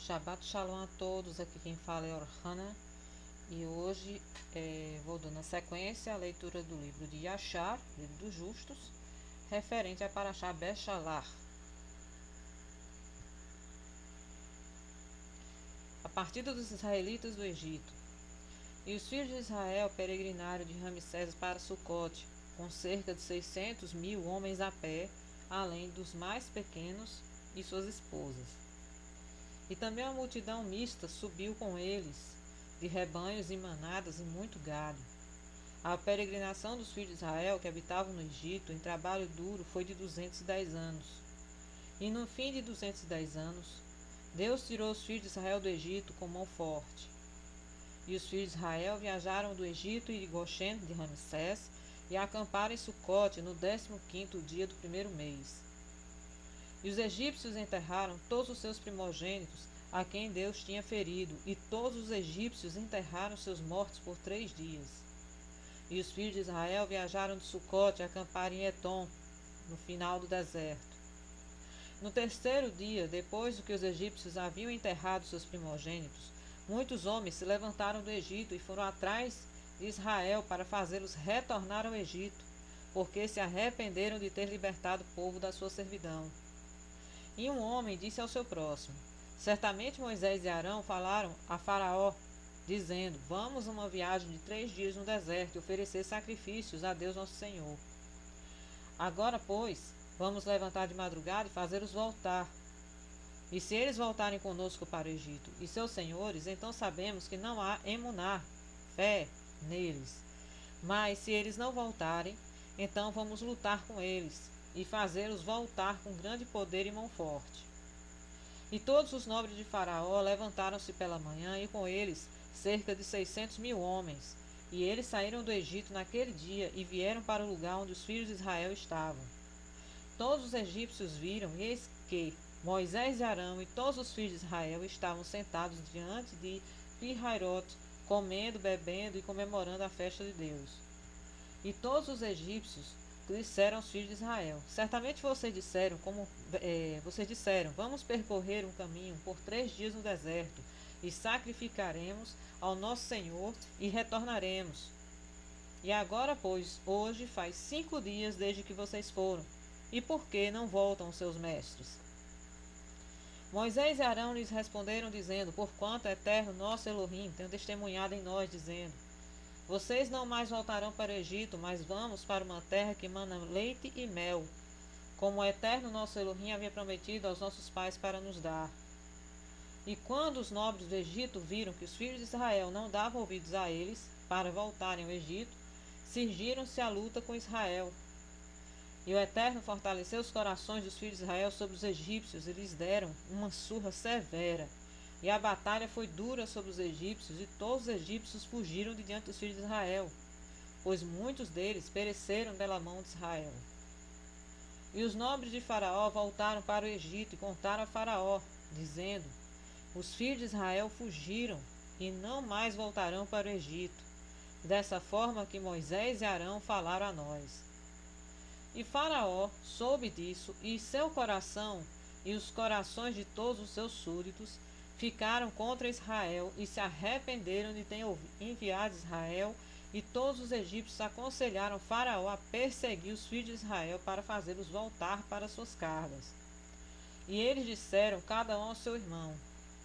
Shabbat Shalom a todos, aqui quem fala é Orhana e hoje vou dando sequência à leitura do livro de Yashar, livro dos Justos, referente a Parashá Beshalach. A partida dos israelitas do Egito. E os filhos de Israel peregrinaram de Ramsés para Sucote, com cerca de 600.000 homens a pé, além dos mais pequenos e suas esposas. E também uma multidão mista subiu com eles, de rebanhos e manadas e muito gado. A peregrinação dos filhos de Israel, que habitavam no Egito, em trabalho duro, foi de 210 anos. E no fim de 210 anos, Deus tirou os filhos de Israel do Egito com mão forte. E os filhos de Israel viajaram do Egito e de Goshen, de Ramsés, e acamparam em Sucote no 15º dia do primeiro mês. E os egípcios enterraram todos os seus primogênitos, a quem Deus tinha ferido, e todos os egípcios enterraram seus mortos por 3 dias. E os filhos de Israel viajaram de Sucote e acamparam em Etom, no final do deserto. No 3º dia, depois do que os egípcios haviam enterrado seus primogênitos, muitos homens se levantaram do Egito e foram atrás de Israel para fazê-los retornar ao Egito, porque se arrependeram de ter libertado o povo da sua servidão. E um homem disse ao seu próximo: Certamente Moisés e Arão falaram a Faraó, dizendo: Vamos uma viagem de 3 dias no deserto e oferecer sacrifícios a Deus nosso Senhor. Agora, pois, vamos levantar de madrugada e fazê-los voltar. E se eles voltarem conosco para o Egito e seus senhores, então sabemos que não há emuná, fé, neles. Mas se eles não voltarem, então vamos lutar com eles e fazê-los voltar com grande poder e mão forte. E todos os nobres de Faraó levantaram-se pela manhã, e com eles cerca de 600.000 homens. E eles saíram do Egito naquele dia e vieram para o lugar onde os filhos de Israel estavam. Todos os egípcios viram, e eis que Moisés e Arão e todos os filhos de Israel estavam sentados diante de Pi-Hairot, comendo, bebendo e comemorando a festa de Deus. E todos os egípcios disseram aos filhos de Israel: Certamente vocês disseram, vamos percorrer um caminho por 3 dias no deserto, e sacrificaremos ao nosso Senhor e retornaremos. E agora, pois, hoje faz 5 dias desde que vocês foram, e por que não voltam os seus mestres? Moisés e Arão lhes responderam, dizendo: Porquanto é eterno nosso Elohim tem testemunhado em nós, dizendo: Vocês não mais voltarão para o Egito, mas vamos para uma terra que mana leite e mel, como o eterno nosso Elohim havia prometido aos nossos pais para nos dar. E quando os nobres do Egito viram que os filhos de Israel não davam ouvidos a eles para voltarem ao Egito, cingiram-se à luta com Israel. E o Eterno fortaleceu os corações dos filhos de Israel sobre os egípcios e lhes deram uma surra severa. E a batalha foi dura sobre os egípcios, e todos os egípcios fugiram de diante dos filhos de Israel, pois muitos deles pereceram pela mão de Israel. E os nobres de Faraó voltaram para o Egito e contaram a Faraó, dizendo: Os filhos de Israel fugiram e não mais voltarão para o Egito. Dessa forma que Moisés e Arão falaram a nós. E Faraó soube disso, e seu coração e os corações de todos os seus súditos ficaram contra Israel e se arrependeram de ter enviado Israel, e todos os egípcios aconselharam Faraó a perseguir os filhos de Israel para fazê-los voltar para suas cargas. E eles disseram, cada um ao seu irmão: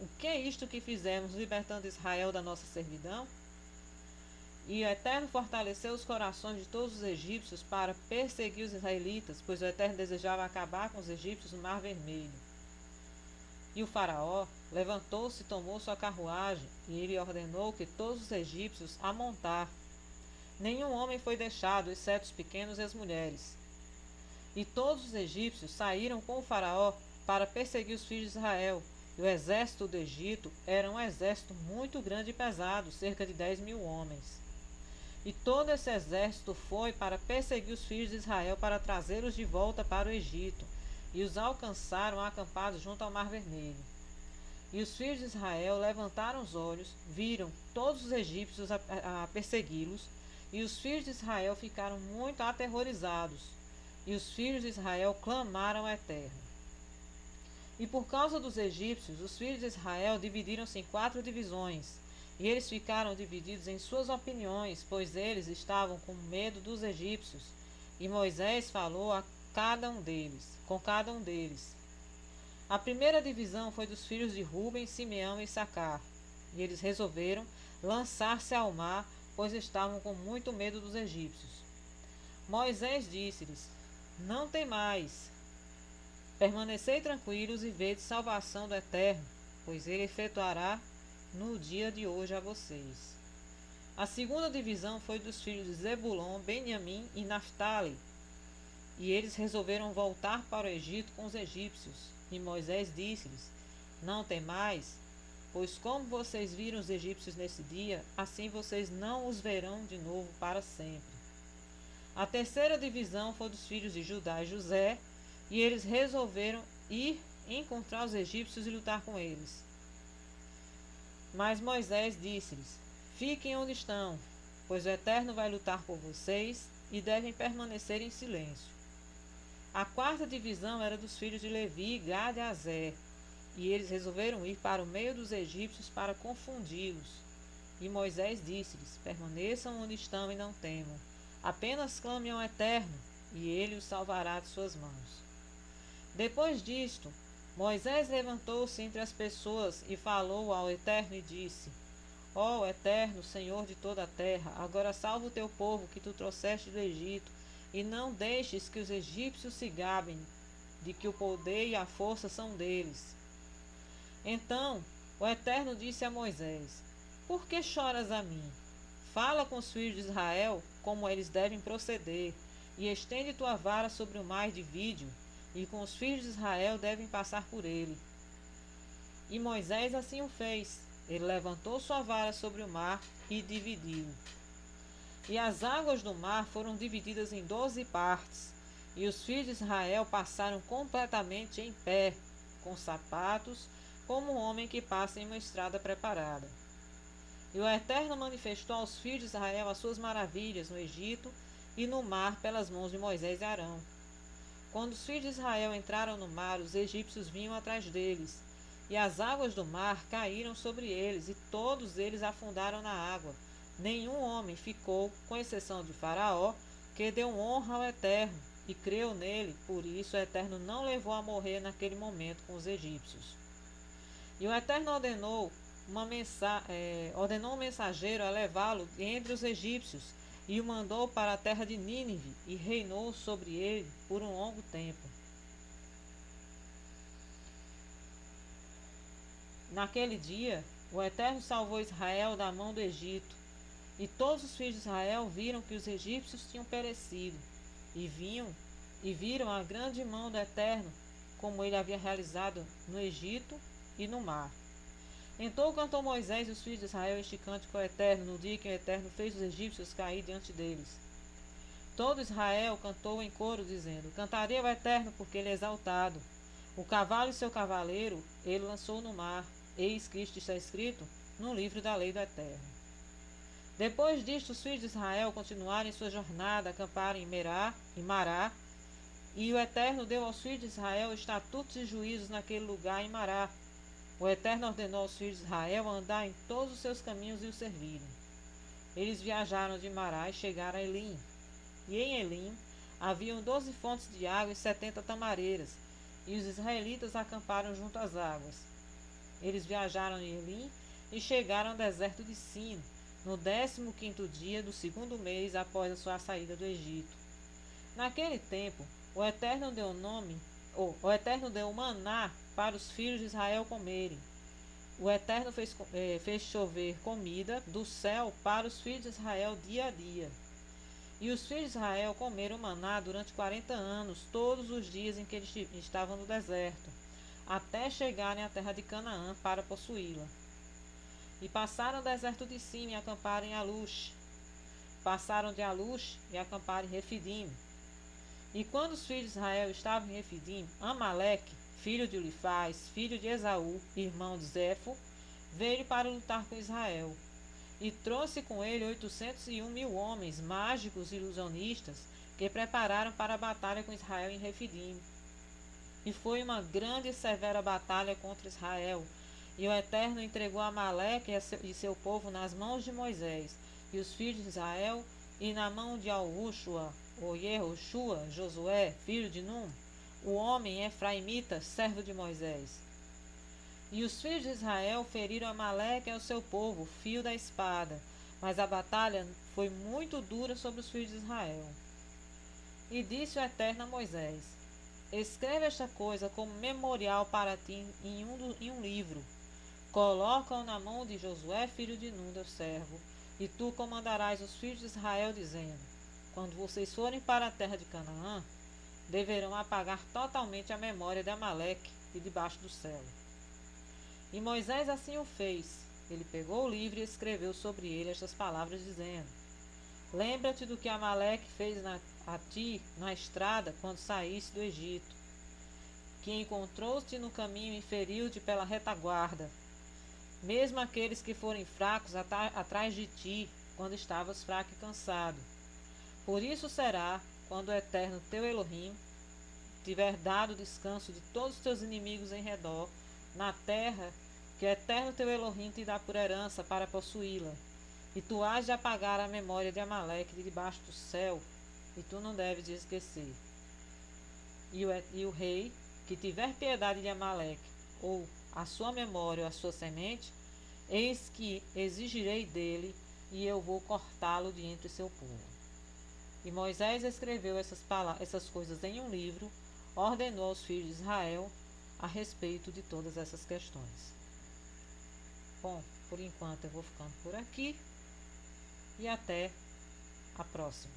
O que é isto que fizemos, libertando Israel da nossa servidão? E o Eterno fortaleceu os corações de todos os egípcios para perseguir os israelitas, pois o Eterno desejava acabar com os egípcios no Mar Vermelho. E o Faraó levantou-se e tomou sua carruagem, e ele ordenou que todos os egípcios a montar. Nenhum homem foi deixado, exceto os pequenos e as mulheres. E todos os egípcios saíram com o Faraó para perseguir os filhos de Israel. E o exército do Egito era um exército muito grande e pesado, cerca de 10.000 homens. E todo esse exército foi para perseguir os filhos de Israel, para trazê-los de volta para o Egito. E os alcançaram acampados junto ao Mar Vermelho. E os filhos de Israel levantaram os olhos, viram todos os egípcios a persegui-los, e os filhos de Israel ficaram muito aterrorizados. E os filhos de Israel clamaram ao Eterno. E por causa dos egípcios, os filhos de Israel dividiram-se em 4 divisões, e eles ficaram divididos em suas opiniões, pois eles estavam com medo dos egípcios. E Moisés falou a cada um deles, com cada um deles. A primeira divisão foi dos filhos de Ruben, Simeão e Issacar, e eles resolveram lançar-se ao mar, pois estavam com muito medo dos egípcios. Moisés disse-lhes: Não temais, permanecei tranquilos e vede salvação do Eterno, pois ele efetuará no dia de hoje a vocês. A segunda divisão foi dos filhos de Zebulon, Benjamim e Naftali, e eles resolveram voltar para o Egito com os egípcios. E Moisés disse-lhes: Não temais, pois como vocês viram os egípcios nesse dia, assim vocês não os verão de novo para sempre. A terceira divisão foi dos filhos de Judá e José, e eles resolveram ir encontrar os egípcios e lutar com eles. Mas Moisés disse-lhes: Fiquem onde estão, pois o Eterno vai lutar por vocês e devem permanecer em silêncio. A quarta divisão era dos filhos de Levi, Gad e Azer, e eles resolveram ir para o meio dos egípcios para confundi-los. E Moisés disse-lhes: Permaneçam onde estão e não temam. Apenas clamem ao Eterno, e ele os salvará de suas mãos. Depois disto, Moisés levantou-se entre as pessoas e falou ao Eterno e disse: Ó Eterno, Senhor de toda a terra, agora salva o teu povo que tu trouxeste do Egito, e não deixes que os egípcios se gabem de que o poder e a força são deles. Então o Eterno disse a Moisés: Por que choras a mim? Fala com os filhos de Israel como eles devem proceder, e estende tua vara sobre o mar de vídeo, e com os filhos de Israel devem passar por ele. E Moisés assim o fez. Ele levantou sua vara sobre o mar e dividiu. E as águas do mar foram divididas em 12 partes, e os filhos de Israel passaram completamente em pé, com sapatos, como um homem que passa em uma estrada preparada. E o Eterno manifestou aos filhos de Israel as suas maravilhas no Egito e no mar pelas mãos de Moisés e Arão. Quando os filhos de Israel entraram no mar, os egípcios vinham atrás deles, e as águas do mar caíram sobre eles, e todos eles afundaram na água. Nenhum homem ficou, com exceção de Faraó, que deu honra ao Eterno, e creu nele, por isso o Eterno não levou a morrer naquele momento com os egípcios. E o Eterno ordenou um mensageiro a levá-lo entre os egípcios, e o mandou para a terra de Nínive, e reinou sobre ele por um longo tempo. Naquele dia, o Eterno salvou Israel da mão do Egito, e todos os filhos de Israel viram que os egípcios tinham perecido, e viram a grande mão do Eterno, como ele havia realizado no Egito e no mar. Então cantou Moisés e os filhos de Israel este cântico ao Eterno, no dia que o Eterno fez os egípcios cair diante deles. Todo Israel cantou em coro, dizendo: Cantarei ao Eterno, porque ele é exaltado. O cavalo e seu cavaleiro ele lançou no mar. Eis que isto está escrito no livro da lei do Eterno. Depois disto, os filhos de Israel continuaram em sua jornada, acamparam em Mará, e o Eterno deu aos filhos de Israel estatutos e juízos naquele lugar em Mará. O Eterno ordenou aos filhos de Israel andar em todos os seus caminhos e o servirem. Eles viajaram de Mará e chegaram a Elim. E em Elim haviam 12 fontes de água e 70 tamareiras, e os israelitas acamparam junto às águas. Eles viajaram em Elim e chegaram ao deserto de Sin, no 15º dia do 2º mês após a sua saída do Egito. Naquele tempo, o Eterno deu maná para os filhos de Israel comerem. O Eterno fez chover comida do céu para os filhos de Israel dia a dia. E os filhos de Israel comeram maná durante 40 anos, todos os dias em que eles estavam no deserto, até chegarem à terra de Canaã para possuí-la. E passaram o deserto de Sim e acamparam em Alush. Passaram de Alush e acamparam em Refidim. E quando os filhos de Israel estavam em Refidim, Amaleque, filho de Ulifaz, filho de Esaú, irmão de Zefo, veio para lutar com Israel. E trouxe com ele 801.000 homens, mágicos e ilusionistas, que prepararam para a batalha com Israel em Refidim. E foi uma grande e severa batalha contra Israel. E o Eterno entregou Amaleque e seu povo nas mãos de Moisés e os filhos de Israel, e na mão de Aushua, ou Yehoshua, Josué, filho de Num, o homem efraimita, servo de Moisés. E os filhos de Israel feriram Amaleque e o seu povo, fio da espada, mas a batalha foi muito dura sobre os filhos de Israel. E disse o Eterno a Moisés: escreve esta coisa como memorial para ti em um livro. Coloca-o na mão de Josué, filho de Num, teu servo, e tu comandarás os filhos de Israel, dizendo: quando vocês forem para a terra de Canaã, deverão apagar totalmente a memória de Amaleque e debaixo do céu. E Moisés assim o fez. Ele pegou o livro e escreveu sobre ele estas palavras, dizendo: lembra-te do que Amaleque fez a ti na estrada quando saíste do Egito, que encontrou-te no caminho e feriu-te pela retaguarda, mesmo aqueles que forem fracos atrás de ti, quando estavas fraco e cansado. Por isso será, quando o Eterno teu Elohim tiver dado descanso de todos os teus inimigos em redor, na terra que o Eterno teu Elohim te dá por herança para possuí-la, e tu hás de apagar a memória de Amaleque de debaixo do céu, e tu não deves esquecer. E o rei que tiver piedade de Amaleque, ou a sua memória ou a sua semente, eis que exigirei dele, e eu vou cortá-lo de entre seu povo. E Moisés escreveu essas coisas em um livro, ordenou aos filhos de Israel a respeito de todas essas questões. Bom, por enquanto eu vou ficando por aqui e até a próxima.